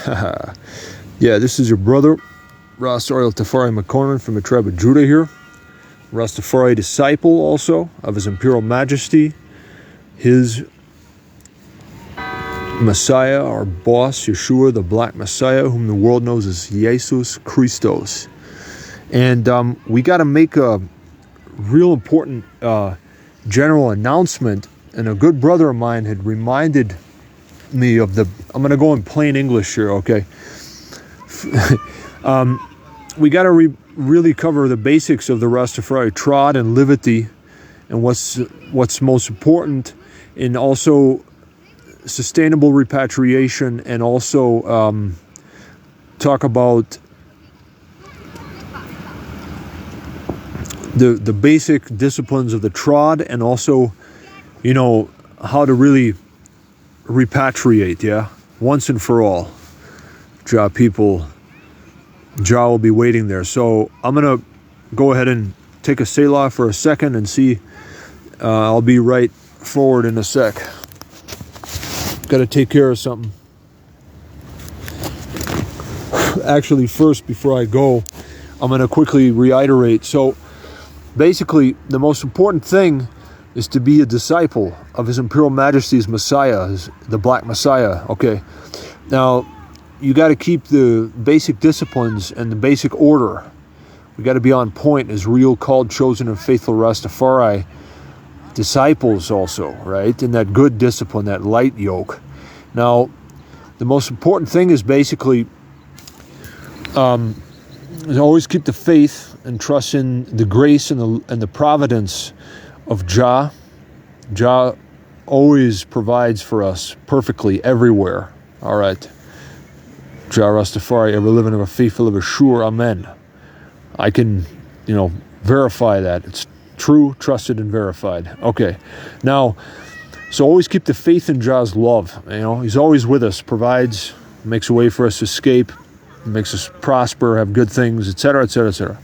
Yeah, this is your brother, Rastafari Tafari McCormick from the tribe of Judah here. Rastafari disciple also of His Imperial Majesty, His Messiah, our boss, Yeshua, the Black Messiah, whom the world knows as Jesus Christos. And we got to make a real important general announcement. And a good brother of mine had reminded me of I'm going to go in plain English here, okay? We got to really cover the basics of the Rastafari Trod and Livity, and what's most important, in also sustainable repatriation, and also talk about the basic disciplines of the Trod, and also, how to really repatriate, yeah, once and for all. Jah people, Jah will be waiting there. So I'm gonna go ahead and take a Selah for a second and see. I'll be right forward in a sec. Got to take care of something. Actually, first, before I go, I'm gonna quickly reiterate. So basically, the most important thing is to be a disciple of His Imperial Majesty's Messiah, the Black Messiah. Okay, now you got to keep the basic disciplines and the basic order. We got to be on point as real, called, chosen, and faithful Rastafari disciples also, right? In that good discipline, that light yoke. Now, the most important thing is basically is always keep the faith and trust in the grace and the providence of Jah. Jah always provides for us perfectly everywhere. All right. Jah Rastafari, ever living, ever faithful, ever sure. Amen. I can, verify that. It's true, trusted, and verified. Okay. Now, so always keep the faith in Jah's love. He's always with us, provides, makes a way for us to escape, makes us prosper, have good things, etc., etc., etc.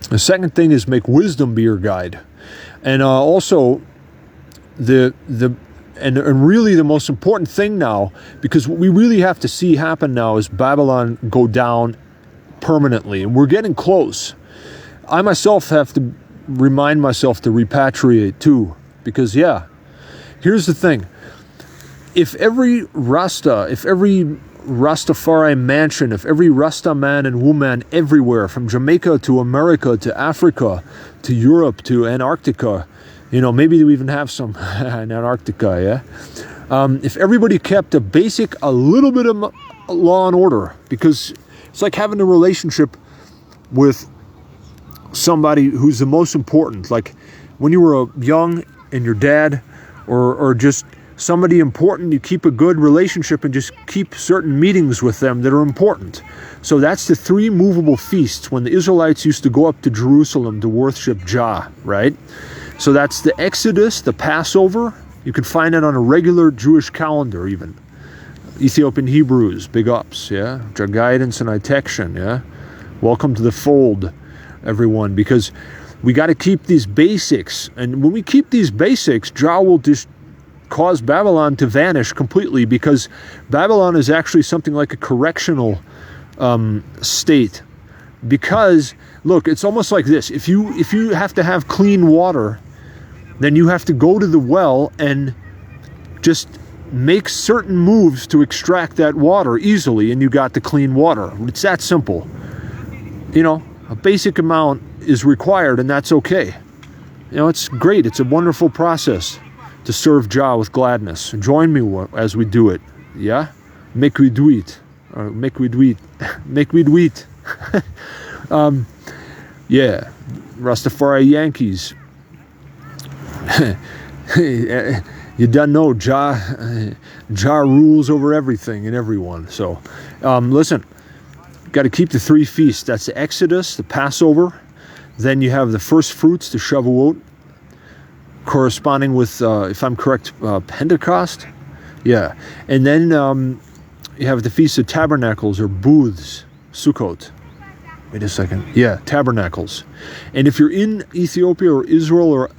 The second thing is make wisdom be your guide. And also, and really the most important thing now, because what we really have to see happen now is Babylon go down permanently. And we're getting close. I myself have to remind myself to repatriate too. Because, here's the thing. If every Rastafari mansion, if every Rasta man and woman everywhere, from Jamaica to America to Africa to Europe to Antarctica, maybe we even have some in Antarctica, if everybody kept a little bit of law and order, because it's like having a relationship with somebody who's the most important. Like when you were young and your dad or just somebody important, you keep a good relationship and just keep certain meetings with them that are important. So that's the 3 movable feasts when the Israelites used to go up to Jerusalem to worship Jah, right? So that's the Exodus, the Passover. You can find it on a regular Jewish calendar even. Ethiopian Hebrews, big ups, yeah? Jah guidance and protection, yeah? Welcome to the fold, everyone, because we got to keep these basics. And when we keep these basics, Jah will just cause Babylon to vanish completely, because Babylon is actually something like a correctional state. Because, look, it's almost like this. If you have to have clean water, then you have to go to the well and just make certain moves to extract that water easily, and you got the clean water. It's that simple. A basic amount is required, and that's okay. It's great. It's a wonderful process to serve Jah with gladness. Join me as we do it. Yeah? Make we do it. Or make we do it. Make we do it. Rastafari Yankees. You done know Jah rules over everything and everyone. So, listen, got to keep the 3 feasts. That's the Exodus, the Passover. Then you have the first fruits, the Shavuot, corresponding with, if I'm correct, Pentecost. Yeah. And then you have the Feast of Tabernacles, or Booths, Sukkot. Wait a second. Yeah, Tabernacles. And if you're in Ethiopia or Israel or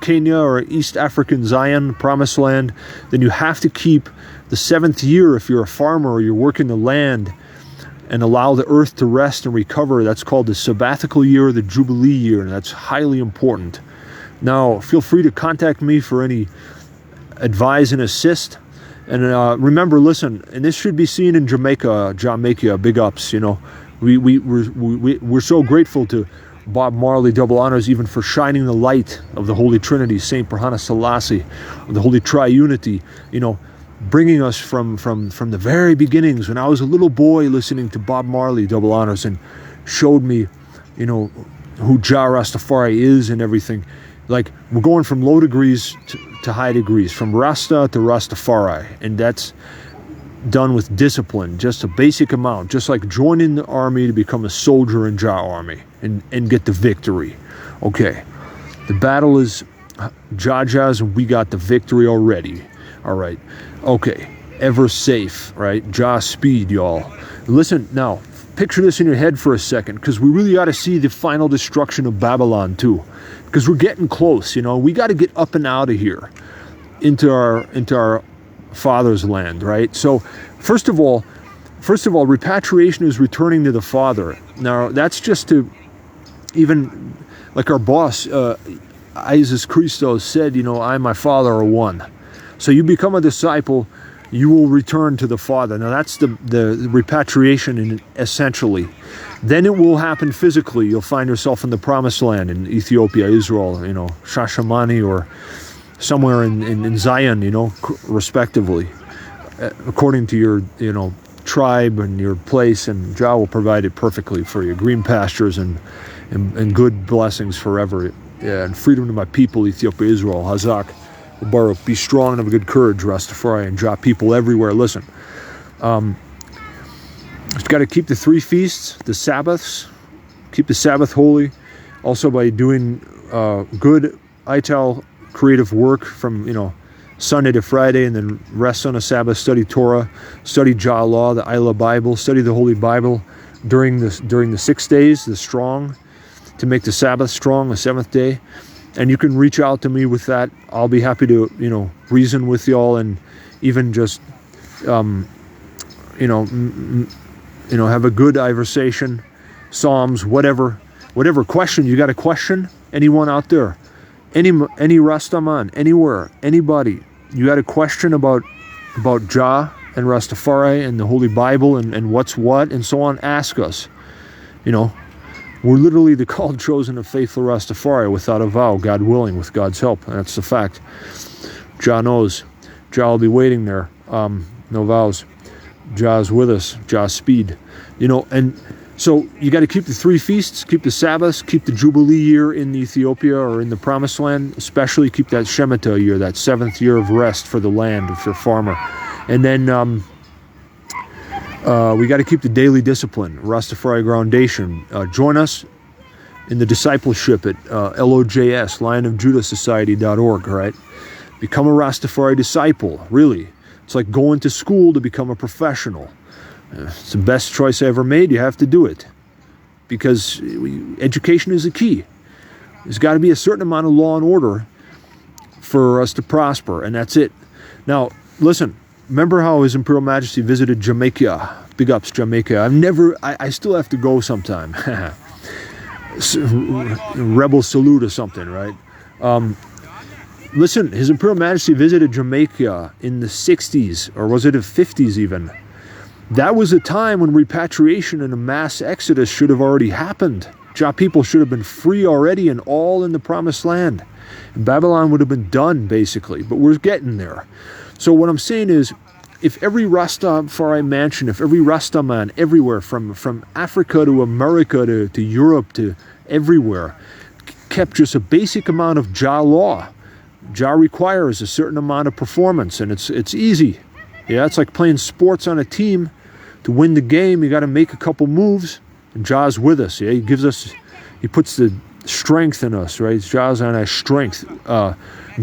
Kenya or East African Zion, Promised Land, then you have to keep The 7th year, if you're a farmer or you're working the land, and allow the earth to rest and recover, that's called the sabbatical year or the Jubilee year, and that's highly important. Now, feel free to contact me for any advise and assist. And remember, listen, and this should be seen in Jamaica, big ups, you know. We're so grateful to Bob Marley, double honors, even for shining the light of the Holy Trinity, Saint Perhana Selassie, the Holy Triunity, you know, bringing us from the very beginnings when I was a little boy listening to Bob Marley, double honors, and showed me, you know, who Jah Rastafari is and everything. Like, we're going from low degrees to high degrees, from Rasta to Rastafari, and that's done with discipline, just a basic amount, just like joining the army to become a soldier in Jah army and get the victory. Okay, the battle is Jah's, and we got the victory already. All right, okay, ever safe, right? Jah speed, y'all. Listen, now, picture this in your head for a second, because we really got to see the final destruction of Babylon too, because we're getting close, you know. We got to get up and out of here into our Father's land, right? So first of all, repatriation is returning to the Father. Now, that's just to, even like our boss, Jesus Christos said, you know, I and my Father are one. So you become a disciple, you will return to the Father. Now that's the repatriation essentially. Then it will happen physically. You'll find yourself in the Promised Land in Ethiopia, Israel, you know, Shashamani, or somewhere in Zion, you know, respectively, according to your, you know, tribe and your place, and Jah will provide it perfectly for you. Green pastures and good blessings forever. Yeah, and freedom to my people, Ethiopia, Israel, Hazak. Baruch, be strong and of good courage, Rastafari and Jah people everywhere. Listen, you've got to keep the 3 feasts, the Sabbaths, keep the Sabbath holy, also by doing good ITAL creative work from, you know, Sunday to Friday, and then rest on a Sabbath, study Torah, study Jah law, the Isla Bible, study the Holy Bible during the 6 days, the strong, to make the Sabbath strong, the 7th day. And you can reach out to me with that. I'll be happy to, you know, reason with y'all, and even just, you know, have a good conversation, Psalms, whatever question you got a question. Anyone out there, any Rastaman, anywhere, anybody, you got a question about Jah and Rastafari and the Holy Bible and what's what and so on, ask us. You know, we're literally the called, chosen, and faithful Rastafari without a vow, God willing, with God's help. That's the fact. Jah knows. Jah will be waiting there. No vows. Jah's with us. Jah speed. You know, and so you got to keep the 3 feasts, keep the Sabbaths, keep the Jubilee year in Ethiopia or in the Promised Land, especially keep that Shemitah year, that 7th year of rest for the land if you're a farmer. And then we got to keep the daily discipline, Rastafari Groundation. Join us in the discipleship at LOJS, LionofJudahSociety.org, right? Become a Rastafari disciple, really. It's like going to school to become a professional. It's the best choice I ever made. You have to do it, because education is the key. There's got to be a certain amount of law and order for us to prosper, and that's it. Now, listen. Remember how His Imperial Majesty visited Jamaica? Big ups, Jamaica. I still have to go sometime. Rebel salute or something, right? Listen, His Imperial Majesty visited Jamaica in the 60s, or was it the 50s even? That was a time when repatriation and a mass exodus should have already happened. Jah people should have been free already and all in the Promised Land. And Babylon would have been done, basically, but we're getting there. So what I'm saying is, if every Rastafari mansion, if every Rastaman everywhere, from Africa to America to Europe to everywhere, kept just a basic amount of Jah law. Jah requires a certain amount of performance, and it's easy. Yeah, it's like playing sports on a team. To win the game, you got to make a couple moves, and Jah's with us. Yeah, He puts the strength in us, right? Jah's on our strength.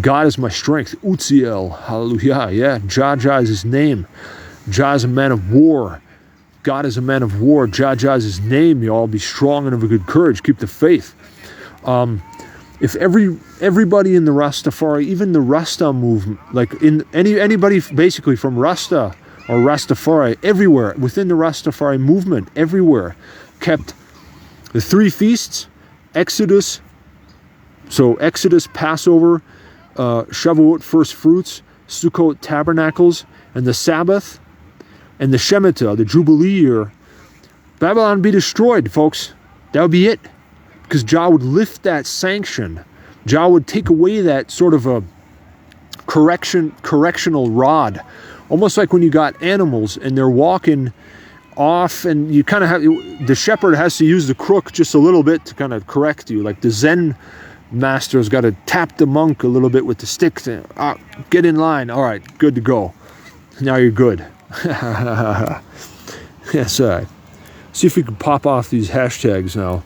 God is my strength. Utziel, hallelujah. Yeah, Jah is His name. Jah is a man of war. God is a man of war. Jah is His name. You all be strong and of a good courage. Keep the faith. if everybody in the Rastafari, even the Rasta movement, like in anybody basically from Rasta or Rastafari, everywhere within the Rastafari movement, everywhere, kept the 3 feasts, Exodus, Passover, Shavuot, first fruits, Sukkot, tabernacles, and the Sabbath, and the Shemitah, the Jubilee year, Babylon would be destroyed, folks. That would be it. Because Jah would lift that sanction. Jah would take away that sort of a correctional rod. Almost like when you got animals and they're walking off and you kind of have, the shepherd has to use the crook just a little bit to kind of correct you. Like the Zen master's got to tap the monk a little bit with the stick to get in line. All right, good to go. Now you're good. Yes, all right. See if we can pop off these hashtags now.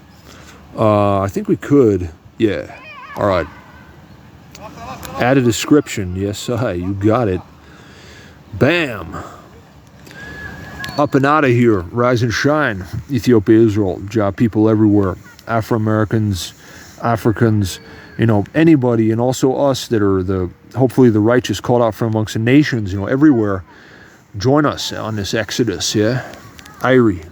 I think we could. Yeah. All right. Add a description. Yes, you got it. Bam. Up and out of here. Rise and shine. Ethiopia, Israel. Jah people everywhere. Afro-Americans, Africans, anybody, and also us that are hopefully the righteous called out from amongst the nations, everywhere. Join us on this Exodus, yeah? Irie.